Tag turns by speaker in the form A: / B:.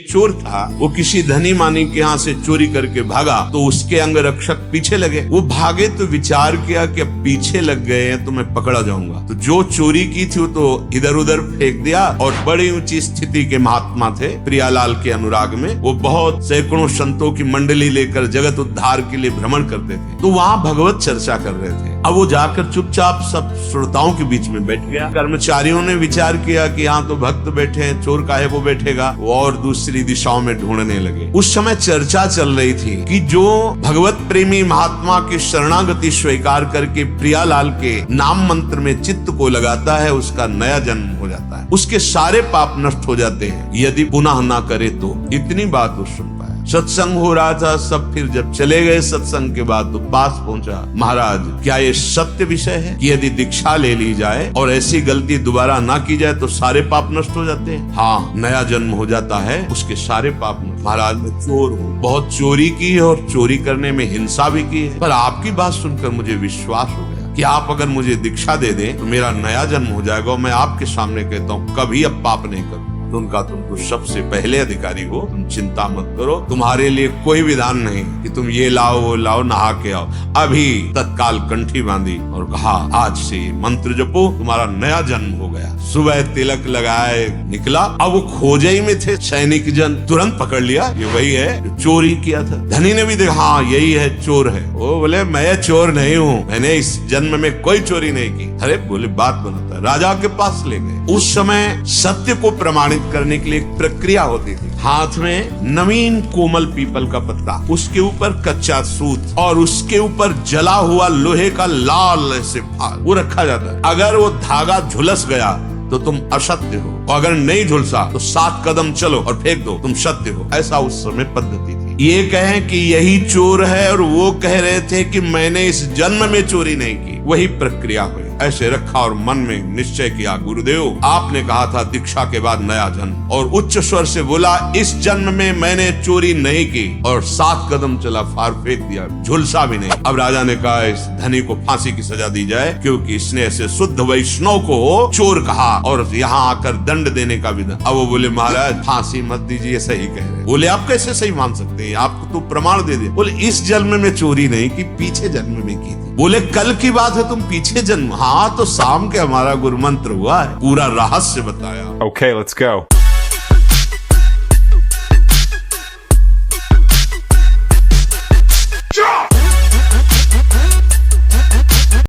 A: चोर था, वो किसी धनी मानी के यहाँ से चोरी करके भागा तो उसके अंगरक्षक पीछे लगे। वो भागे तो विचार किया कि अब पीछे लग गए हैं तो मैं पकड़ा जाऊंगा, तो जो चोरी की थी वो तो इधर उधर फेंक दिया। और बड़ी ऊंची स्थिति के महात्मा थे प्रियालाल के अनुराग में, वो बहुत सैकड़ों संतों की मंडली लेकर जगत उद्धार के लिए भ्रमण करते थे, तो वहाँ भगवत चर्चा कर रहे थे। अब वो जाकर चुपचाप सब श्रोताओं के बीच में बैठ गया। कर्मचारियों ने विचार किया कि यहाँ तो भक्त बैठे हैं, चोर काहे वो बैठेगा, वो और दूसरी दिशाओं में ढूंढने लगे। उस समय चर्चा चल रही थी कि जो भगवत प्रेमी महात्मा की शरणागति स्वीकार करके प्रियालाल के नाम मंत्र में चित्त को लगाता है, उसका नया जन्म हो जाता है, उसके सारे पाप नष्ट हो जाते हैं यदि पुनः ना करे तो। इतनी बात वो सुन पाया। सत्संग हो रहा था, सब फिर जब चले गए सत्संग के बाद तो पास पहुंचा, महाराज क्या ये सत्य विषय है कि यदि दीक्षा ले ली जाए और ऐसी गलती दोबारा ना की जाए तो सारे पाप नष्ट हो जाते हैं? हाँ, नया जन्म हो जाता है, उसके सारे पाप नष्ट। महाराज मैं चोर हूँ, बहुत चोरी की है और चोरी करने में हिंसा भी की है, पर आपकी बात सुनकर मुझे विश्वास हो गया कि आप अगर मुझे दीक्षा दे दें तो मेरा नया जन्म हो जाएगा। मैं आपके सामने कहता हूँ कभी अब पाप नहीं करूँ। उनका तुम तो सबसे पहले अधिकारी हो, तुम चिंता मत करो, तुम्हारे लिए कोई विधान नहीं कि तुम ये लाओ वो लाओ, नहा के आओ। अभी तत्काल कंठी बांधी और कहा आज से मंत्र जपो, तुम्हारा नया जन्म हो गया। सुबह तिलक लगाए निकला। अब वो खोजे ही में थे, सैनिक जन तुरंत पकड़ लिया, ये वही है जो चोरी किया था। धनी ने भी देखा, हाँ यही है, चोर है। वो बोले मैं चोर नहीं हूँ, मैंने इस जन्म में कोई चोरी नहीं की। अरे बोले बात बनाता है, राजा के पास ले गए। उस समय सत्य को प्रमाणित करने के लिए एक प्रक्रिया होती थी। हाथ में नवीन कोमल पीपल का पत्ता, उसके ऊपर कच्चा सूत और उसके ऊपर जला हुआ लोहे का लाल ऐसे भाग वो रखा जाता है। अगर वो धागा झुलस गया तो तुम असत्य हो, और अगर नहीं झुलसा तो 7 कदम चलो और फेंक दो, तुम सत्य हो। ऐसा उस समय पद्धति थी। ये कहें कि यही चोर है और वो कह रहे थे कि मैंने इस जन्म में चोरी नहीं की, वही प्रक्रिया हुई। ऐसे रखा और मन में निश्चय किया, गुरुदेव आपने कहा था दीक्षा के बाद नया जन्म, और उच्च स्वर से बोला इस जन्म में मैंने चोरी नहीं की, और 7 कदम चला, फार फेंक दिया, झुलसा भी नहीं। अब राजा ने कहा इस धनी को फांसी की सजा दी जाए, क्योंकि इसने ऐसे शुद्ध वैष्णव को चोर कहा और यहाँ आकर दंड देने का विधान। अब वो बोले महाराज फांसी मत दीजिए, सही कह रहे। बोले आप कैसे सही मान सकते हैं, आपको तो प्रमाण दे दे। बोले इस जन्म में चोरी नहीं की, पीछे जन्म में की थी। बोले कल की बात है, तुम पीछे जन्म। हाँ तो शाम के हमारा गुरु मंत्र हुआ है, पूरा रहस्य बताया।
B: Okay, let's go.